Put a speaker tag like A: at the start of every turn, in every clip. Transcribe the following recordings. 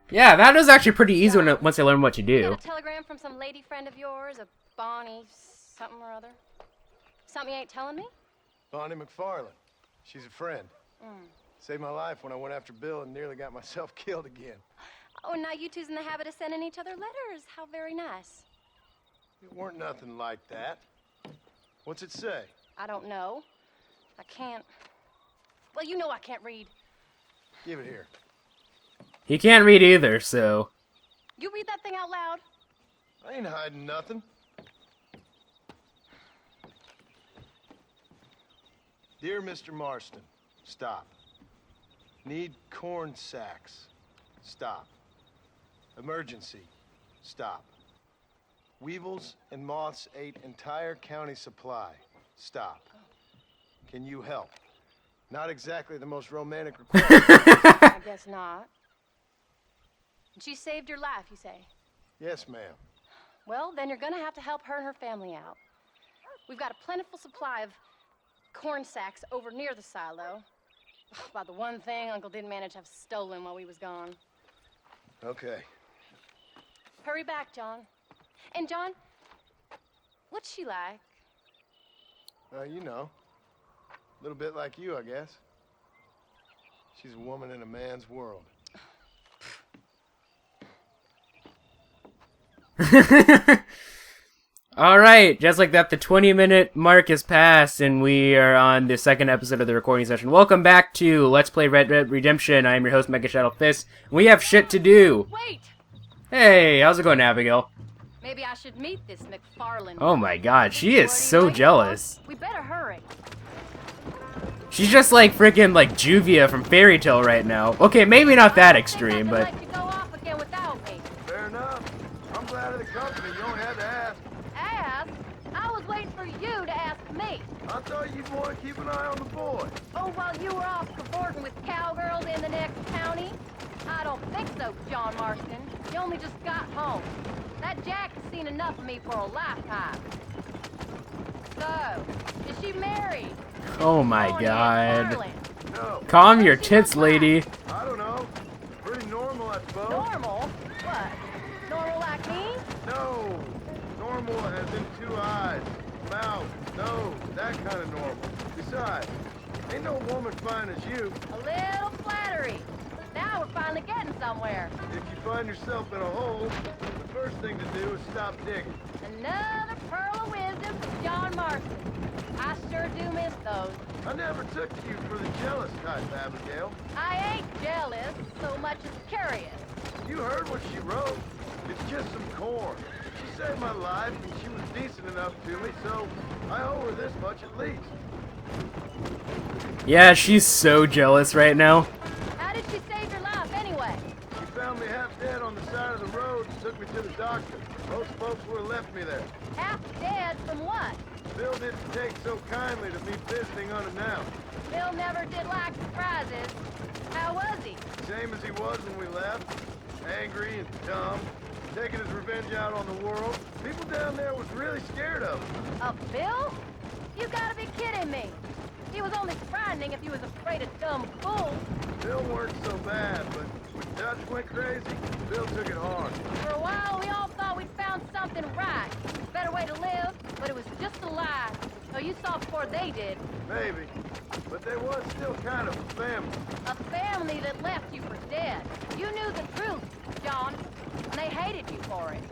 A: Yeah, that was actually pretty easy once I learned what you do.
B: Got a telegram from some lady friend of yours, a Bonnie something or other. Something you ain't telling me?
C: Bonnie McFarlane. She's a friend. Saved my life when I went after Bill and nearly got myself killed again.
B: Oh, and now you two's in the habit of sending each other letters. How very nice.
C: It weren't nothing like that. What's it say?
B: I don't know. I can't... Well, you know I can't read.
C: Give it here.
A: He can't read either, so...
B: You read that thing out loud?
C: I ain't hiding nothing. Dear Mr. Marston, stop. Need corn sacks. Stop. Emergency. Stop. Weevils and moths ate entire county supply. Stop. Can you help? Not exactly the most romantic request.
B: I guess not. She saved your life, you say?
C: Yes, ma'am.
B: Well, then you're gonna have to help her and her family out. We've got a plentiful supply of corn sacks over near the silo. About the one thing Uncle didn't manage to have stolen while we was gone.
C: Okay.
B: Hurry back, John. And John, what's she like?
C: You know. A little bit like you, I guess. She's a woman in a man's world.
A: Alright, just like that, the 20-minute mark has passed, and we are on the second episode of the recording session. Welcome back to Let's Play Red Dead Redemption. I am your host, MegaShadowFist. We have shit to do.
B: Wait!
A: Hey, how's it going, Abigail?
B: Maybe I should meet this McFarlane.
A: Oh my god, she is so jealous.
B: We better hurry.
A: She's just like freaking like Juvia from Fairy Tale right now. Okay, maybe not that extreme, but...
B: Let you go off again without me.
C: Fair enough. I'm glad of the company. You only had to ask.
B: Ask? I was waiting for you to ask me.
C: I thought you'd want to keep an eye on the boy.
B: Oh, while you were off cavorting with cowgirls in the next county? I don't think so, John Marston. You only just got home. That Jack has seen enough of me for a lifetime. So, is she married?
A: Oh my god.
C: No.
A: Calm your tits, lady.
C: I don't know. Pretty normal, I suppose.
B: Normal? What? Normal like me?
C: No. Normal as in 2 eyes, mouth, nose, that kind of normal. Besides, ain't no woman fine as you.
B: A little flattery. Now we're finally getting somewhere.
C: If you find yourself in a hole, the first thing to do is stop digging.
B: Another pearl of wisdom from John Marston. I sure do miss those.
C: I never took you for the jealous type, Abigail.
B: I ain't jealous so much as curious.
C: You heard what she wrote. It's just some corn. She saved my life, and she was decent enough to me, so I owe her this much at least.
A: Yeah, she's so jealous right now.
B: How did she save your life anyway?
C: She found me half dead on the side of the road and took me to the doctor. Most folks would have left me there.
B: Half dead from what?
C: Bill didn't take so kindly to me visiting unannounced.
B: Bill never did like surprises. How was he?
C: Same as he was when we left. Angry and dumb. Taking his revenge out on the world. People down there was really scared of him.
B: Of Bill? You gotta be kidding me. He was only frightening if he was afraid of dumb fools.
C: Bill weren't so bad, but when Dutch went crazy, Bill took it hard.
B: For a while, we all thought we'd found something right. A better way to live, but it was just a lie. So you saw before they did.
C: Maybe. But they was still kind of a family.
B: A family that left you for dead. You knew the truth, John, and they hated you for it.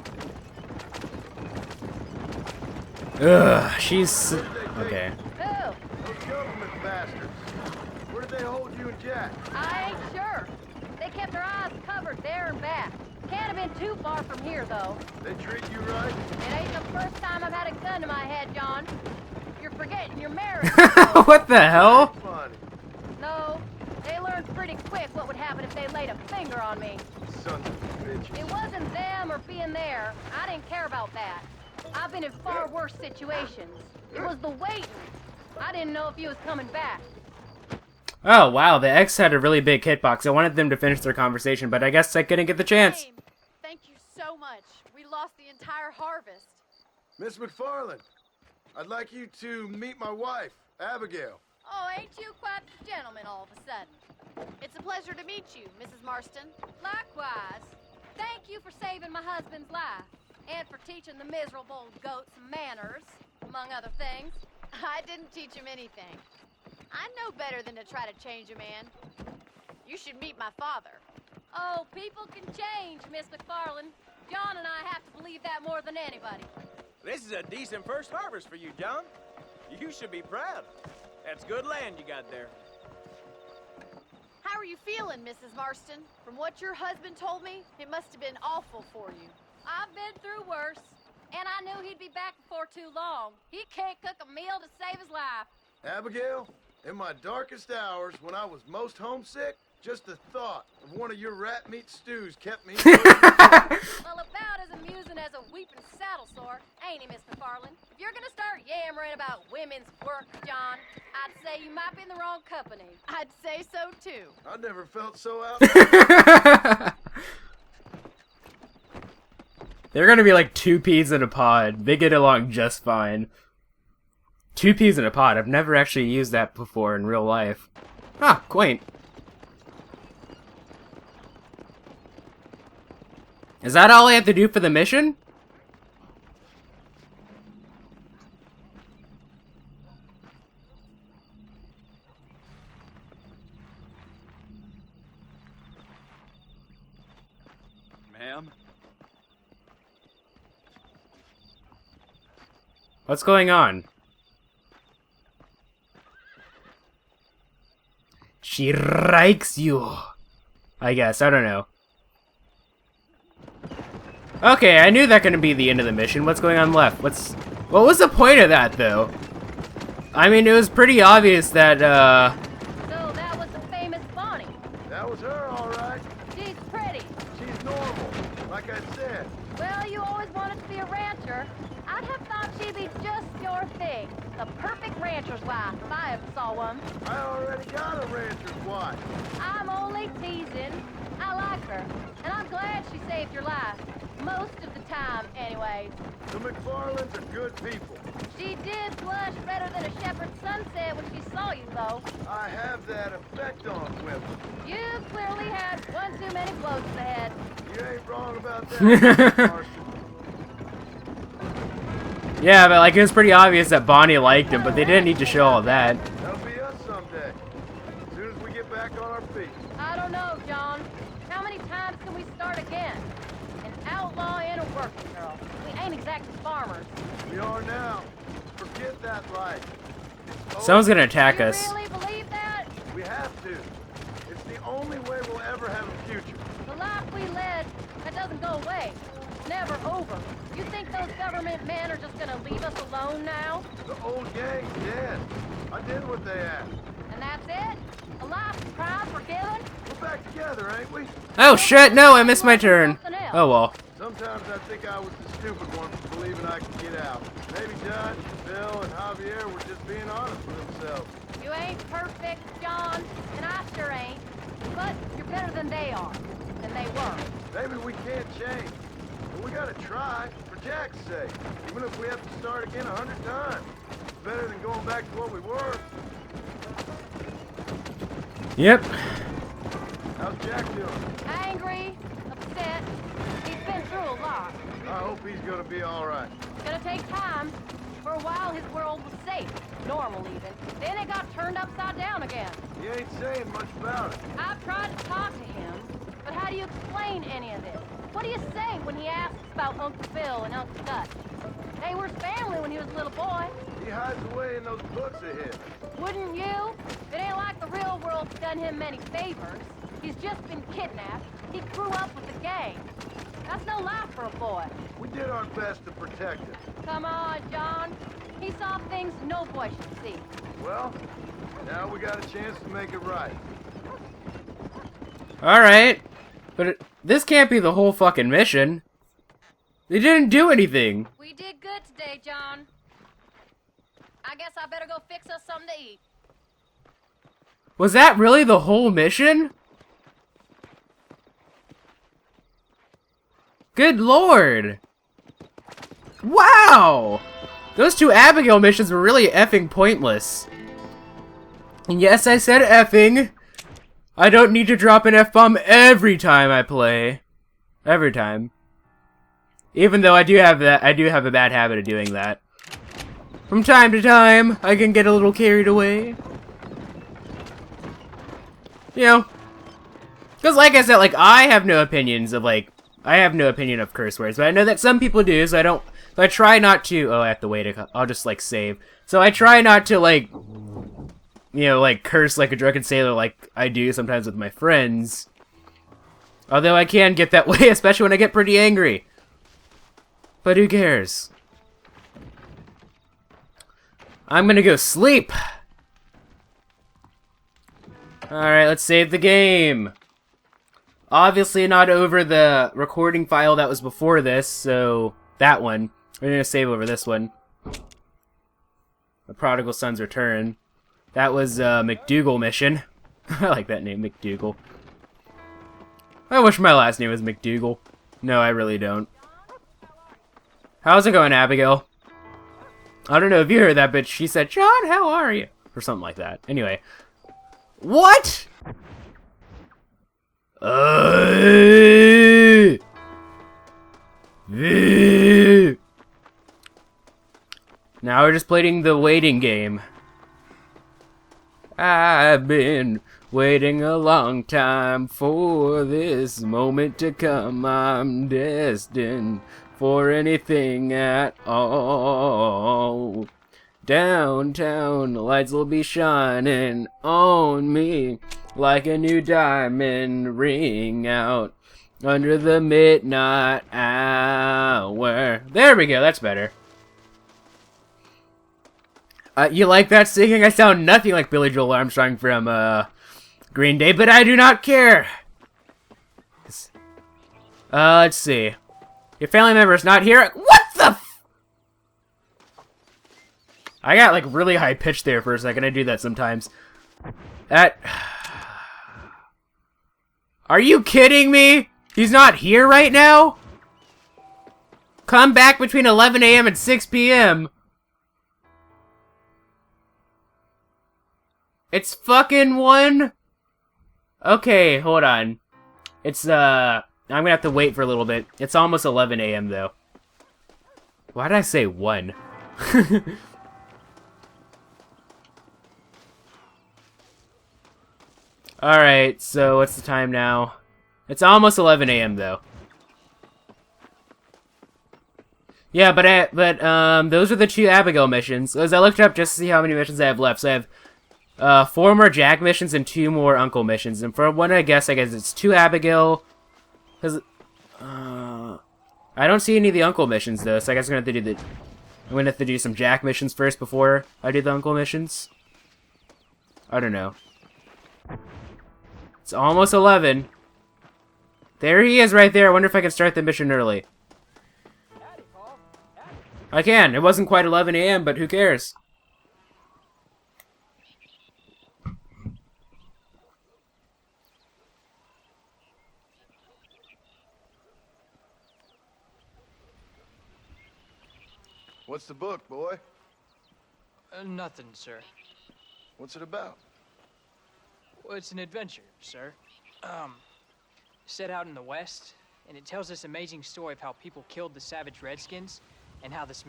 A: Ugh, she's... okay.
B: Who?
C: Those government bastards. Where did they hold you and Jack?
B: I ain't sure. They kept their eyes covered there and back. Can't have been too far from here, though.
C: They treat you right?
B: It ain't the first time I've had a gun to my head, John. You're forgetting you're married.
A: What the hell?
C: Funny.
B: No, they learned pretty quick what would happen if they laid a finger on me.
C: Sons of bitches.
B: It wasn't them or being there. I didn't care about that. I've been in far worse situations. It was the waiting. I didn't know if you was coming back.
A: Oh, wow, the X had a really big hitbox. I wanted them to finish their conversation, but I guess I couldn't get the chance.
D: Same. Thank you so much. We lost the entire harvest.
C: Miss McFarlane, I'd like you to meet my wife, Abigail.
D: Oh, ain't you quite the gentleman all of a sudden? It's a pleasure to meet you, Mrs. Marston.
B: Likewise. Thank you for saving my husband's life. And for teaching the miserable goats manners, among other things.
D: I didn't teach him anything. I know better than to try to change a man. You should meet my father.
B: Oh, people can change, Miss McFarland. John and I have to believe that more than anybody.
E: This is a decent first harvest for you, John. You should be proud. That's good land you got there.
D: How are you feeling, Mrs. Marston? From what your husband told me, it must have been awful for you.
B: I've been through worse, and I knew he'd be back before too long. He can't cook a meal to save his life.
C: Abigail, in my darkest hours, when I was most homesick, just the thought of one of your rat meat stews kept me.
B: Well, about as amusing as a weeping saddle sore, ain't he, Miss McFarland? If you're gonna start yammering about women's work, John, I'd say you might be in the wrong company.
D: I'd say so, too.
C: I never felt so out.
A: They're gonna be like two peas in a pod. They get along just fine. Two peas in a pod. I've never actually used that before in real life. Ah, quaint. Is that all I have to do for the mission?
E: Ma'am?
A: What's going on? She likes you. I guess. I don't know. Okay, I knew that couldn't be the end of the mission. What's going on left? What was the point of that, though? I mean, it was pretty obvious that,
B: So that was the famous Bonnie.
C: That was her, all right.
B: She's pretty.
C: She's normal, like I said.
B: Well, you always wanted to be a rancher. I'd have thought she'd be just your thing. The perfect rancher's wife, if I ever saw one.
C: I already got a rancher's wife.
B: I'm only teasing. I like her, and I'm glad she saved your life. Most of the time, anyways.
C: The McFarlands are good people.
B: She did blush better than a shepherd's sunset when she saw you, though.
C: I have that effect on women.
B: You clearly had one too many blows to the head.
C: You ain't wrong about that, Mr. Marston.
A: yeah, but like it was pretty obvious that Bonnie liked him, but they didn't need to show all that.
C: That'll be us someday. As soon as we get back on our feet.
B: I don't know, John. How many times can we start again? An outlaw and a working girl. We ain't exactly farmers.
C: We are now. Forget that life. It's
A: Someone's
C: over.
A: gonna attack
B: You
A: us.
B: really believe that?
C: We have to. It's the only way we'll ever have a future.
B: The life we led, that doesn't go away. It's never over. You think those government men are just gonna leave us alone now?
C: The old gang's dead. I did what they asked.
B: And that's it? A life of crime forgiven?
C: We're back together, ain't we?
A: Oh shit, no, I missed my turn. Oh well.
C: Sometimes I think I was the stupid one for believing I could get out. Maybe Dutch, Bill, and Javier were just being honest with themselves.
B: You ain't perfect, John, and I sure ain't. But you're better than they are. Than they were.
C: Maybe we can't change. But we gotta try, for Jack's sake. Even if we have to start again 100 times. It's better than going back to what we were.
A: Yep.
C: How's Jack doing?
B: Angry, upset. He's been through a lot.
C: I hope he's gonna be alright.
B: It's gonna take time. For a while, his world was safe. Normal, even. Then it got turned upside down again.
C: He ain't saying much about it.
B: I've tried to talk to him, but how do you explain any of this? What do you say when he asks about Uncle Bill and Uncle Dutch? They were his family when he was a little boy.
C: He hides away in those books of his.
B: Wouldn't you? It ain't like the real world's done him many favors. He's just been kidnapped. He grew up with the gang. That's no life for a boy.
C: We did our best to protect him.
B: Come on, John. He saw things no boy should see.
C: Well, now we got a chance to make it right.
A: Alright. But this can't be the whole fucking mission. They didn't do anything.
B: We did good today, John. I guess I better go fix us something to eat.
A: Was that really the whole mission? Good lord. Wow! Those two Abigail missions were really effing pointless. And yes, I said effing. I don't need to drop an F-bomb every time I play. Every time. Even though I do have a bad habit of doing that. From time to time, I can get a little carried away. You know. Because like I said, like, I have no opinions of, like, I have no opinion of curse words, but I know that some people do, so I try not to, oh, I have to wait, I'll just, like, save. So I try not to, like, you know, like, curse like a drunken sailor like I do sometimes with my friends. Although I can get that way, especially when I get pretty angry. But who cares? I'm gonna go sleep! Alright, let's save the game. Obviously not over the recording file that was before this, so that one. We're gonna save over this one. The Prodigal Son's Return. That was McDougal mission. I like that name, McDougal. I wish my last name was McDougal. No, I really don't. How's it going, Abigail? I don't know if you heard that, but she said, John, how are you? Or something like that. Anyway. What? Now we're just playing the waiting game. I've been waiting a long time for this moment to come. I'm destined for anything at all. Downtown, the lights will be shining on me like a new diamond ring out under the midnight hour. There we go, that's better. You like that singing? I sound nothing like Billy Joel Armstrong from Green Day, but I do not care. Let's see. Your family member is not here. What the f— I got like really high pitched there for a second. I do that sometimes. That— Are you kidding me? He's not here right now? Come back between 11 a.m. and 6 p.m. It's fucking 1? Okay, hold on. It's, I'm gonna have to wait for a little bit. It's almost 11 a.m. though. Why did I say 1? Alright, so what's the time now? It's almost 11 a.m. though. Yeah, but those are the 2 Abigail missions. As I looked up just to see how many missions I have left. So I have 4 more Jack missions and 2 more Uncle missions. And for one, I guess it's 2 Abigail. Cause I don't see any of the Uncle missions though, so I guess I'm gonna have to do some Jack missions first before I do the Uncle missions. I don't know. It's almost 11. There he is right there. I wonder if I can start the mission early. I can. It wasn't quite 11 a.m., but who cares?
C: What's the book, boy?
F: Nothing, sir.
C: What's it about?
F: Well, it's an adventure, sir. Set out in the West, and it tells this amazing story of how people killed the savage Redskins, and how this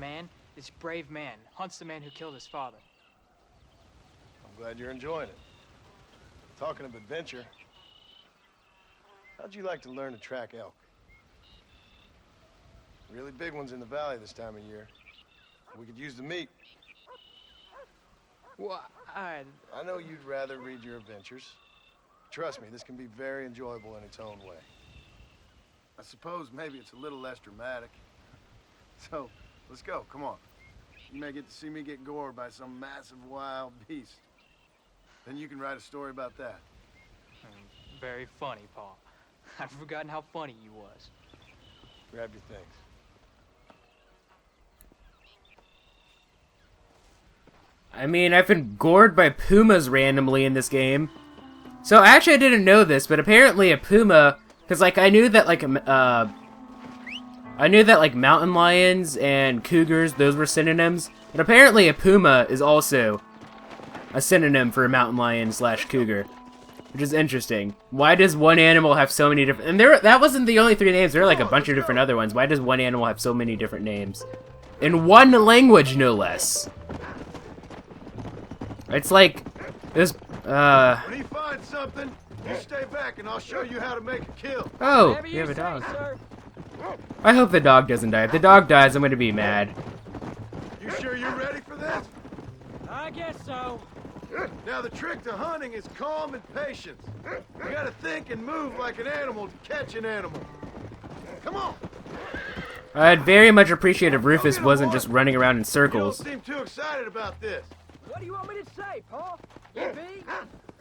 F: brave man, hunts the man who killed his father.
C: I'm glad you're enjoying it. Talking of adventure, how'd you like to learn to track elk? Really big ones in the valley this time of year. We could use the meat.
F: Well,
C: I know you'd rather read your adventures. Trust me, this can be very enjoyable in its own way. I suppose maybe it's a little less dramatic. So, let's go, come on. You may get to see me get gored by some massive wild beast. Then you can write a story about that.
F: Very funny, Paul. I've forgotten how funny you was.
C: Grab your things.
A: I mean, I've been gored by pumas randomly in this game. So, actually, I didn't know this, but apparently a puma... Because, like, I knew that, mountain lions and cougars, those were synonyms. But apparently a puma is also a synonym for a mountain lion / cougar. which is interesting. Why does one animal have so many different... And that wasn't the only 3 names. There are like a bunch of different other ones. Why does one animal have so many different names? In one language, no less. It's like... This...
C: When he finds something, you stay back and I'll show you how to make a kill.
A: Oh,
F: Whatever
A: you have a
F: say,
A: dog.
F: sir.
A: I hope the dog doesn't die. If the dog dies, I'm gonna be mad.
C: You sure you're ready for this?
F: I guess so.
C: Now the trick to hunting is calm and patience. You gotta think and move like an animal to catch an animal. Come on.
A: I'd very much appreciate if Rufus wasn't just running around in
C: You don't
A: circles.
C: seem too excited about this.
F: What do you want me to say, Paul? Yippee?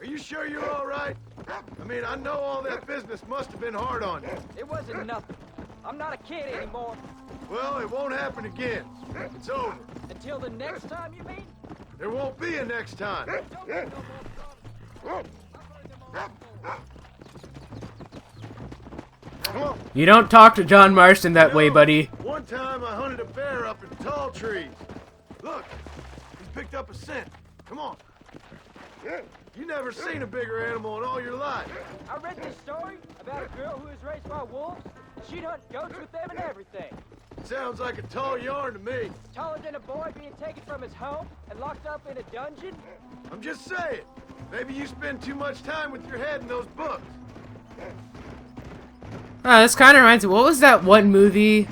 C: Are you sure you're all right? I mean, I know all that business must have been hard on you.
F: It wasn't nothing. I'm not a kid anymore.
C: Well, it won't happen again. It's over.
F: Until the next time, you mean?
C: There won't be a next time.
F: Don't make no more
C: Come on.
A: You don't talk to John Marston that way, buddy.
C: One time I hunted a bear up in tall trees. Look, he's picked up a scent. Come on. You never seen a bigger animal in all your life.
F: I read this story about a girl who was raised by wolves. She'd hunt goats with them and everything.
C: Sounds like a tall yarn to me.
F: Taller than a boy being taken from his home and locked up in a dungeon.
C: I'm just saying. Maybe you spend too much time with your head in those books.
A: This kind of reminds me. What was that one movie?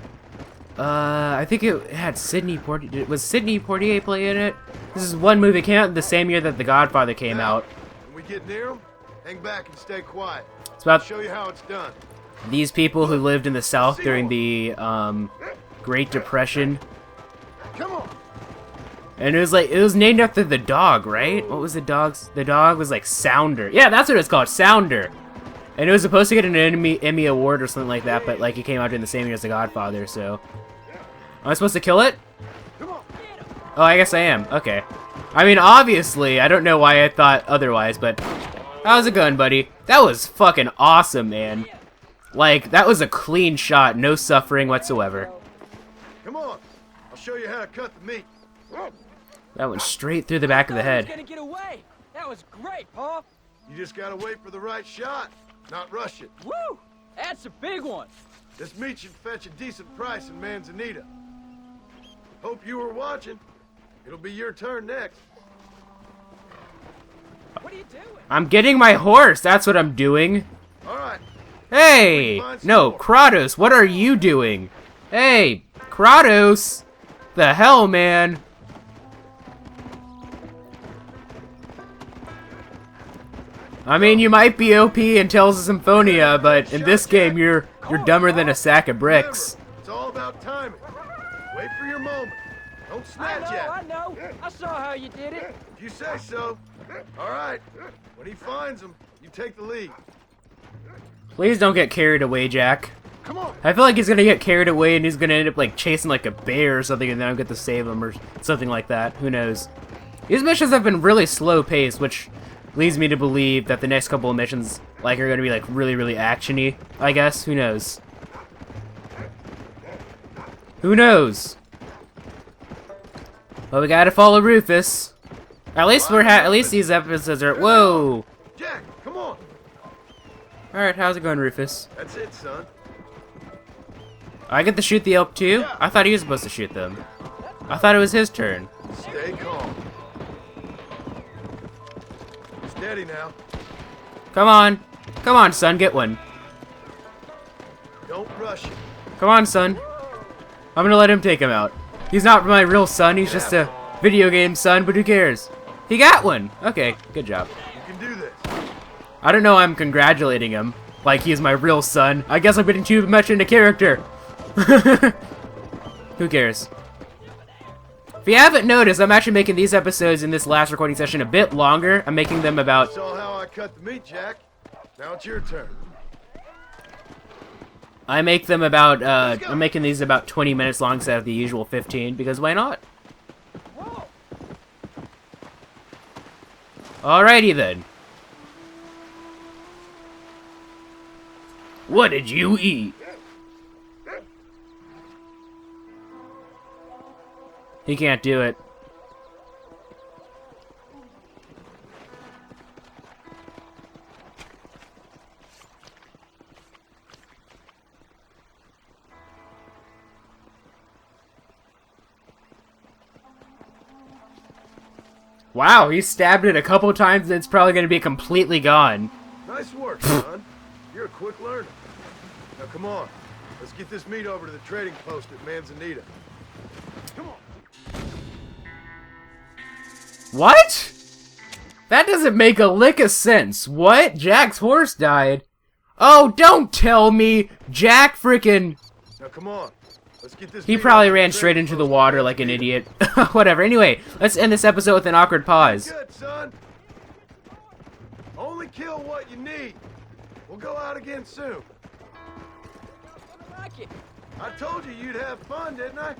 A: I think it had Sidney Poitier. Was Sidney Poitier play in it? This is one movie that came out the same year that The Godfather came out.
C: When we get near them, hang back and stay quiet.
A: It's about
C: I'll show you how it's done.
A: these people who lived in the South during the Great Depression,
C: Come on.
A: and it was named after the dog, right? What was the dog's? The dog was like Sounder. Yeah, that's what it's called, Sounder. And it was supposed to get an Emmy award or something like that, but like it came out during the same year as The Godfather. So, am I supposed to kill it?
C: Come on.
A: Oh, I guess I am. Okay. I mean, obviously, I don't know why I thought otherwise, but how's it going, buddy? That was fucking awesome, man. Like, that was a clean shot, no suffering whatsoever.
C: Come on. I'll show you how to cut the meat.
A: That went straight through the back of the head.
F: Gonna get away. That was great, Paul.
C: You just gotta wait for the right shot, not rush it.
F: Woo! That's a big one.
C: This meat should fetch a decent price in Manzanita. Hope you were watching. It'll be your turn next.
F: What are you doing?
A: I'm getting my horse, that's what I'm doing.
C: All right.
A: Hey! No, Kratos, what are you doing? Hey, Kratos! The hell, man? I mean, you might be OP in Tales of Symphonia, but in this game, you're dumber than a sack of bricks.
C: Remember, it's all about timing. Wait for your moment. Don't snatch at
F: I
C: it.
F: know. I saw how you did it.
C: If you say so. All right. When he finds them, you take the lead.
A: Please don't get carried away, Jack.
C: Come on.
A: I feel like he's gonna get carried away and he's gonna end up like chasing like a bear or something, and then I'll get to save him or something like that. Who knows? These missions have been really slow paced, which leads me to believe that the next couple of missions like are gonna be like really actiony. I guess. Who knows? Who knows? Well, we gotta follow Rufus. At least at least these episodes are. Whoa!
C: Jack, come on.
A: All right, how's it going, Rufus?
C: That's it, son.
A: I get to shoot the elk too? I thought he was supposed to shoot them. I thought it was his turn.
C: Stay calm. Steady now.
A: Come on, son, get one.
C: Don't rush it.
A: Come on, son. I'm gonna let him take him out. He's not my real son, he's just a video game son, but who cares? He got one! Okay, good job.
C: You can do this.
A: I don't know, I'm congratulating him. Like he's my real son. I guess I'm getting too much into character. Who cares? If you haven't noticed, I'm actually making these episodes in this last recording session a bit longer. I'm making them about...
C: Saw how I cut the meat, Jack. Now it's your turn.
A: I make them about, I'm making these about 20 minutes long instead of the usual 15, because why not?
F: Whoa.
A: Alrighty then. What did you eat? He can't do it. Wow, he stabbed it a couple times and it's probably going to be completely gone.
C: Nice work, son. You're a quick learner. Now come on. Let's get this meat over to the trading post at Manzanita. Come on.
A: What? That doesn't make a lick of sense. What? Jack's horse died? Oh, don't tell me Jack frickin'...
C: Now come on. Let's get this
A: He
C: meat
A: probably
C: over to
A: ran
C: the
A: straight
C: trading
A: into the
C: post at
A: water like an
C: Manzanita.
A: idiot. Whatever. Anyway, let's end this episode with an awkward pause.
C: Good, son. Only kill what you need. We'll go out again soon.
E: I like it.
C: I told you you'd have fun, didn't I?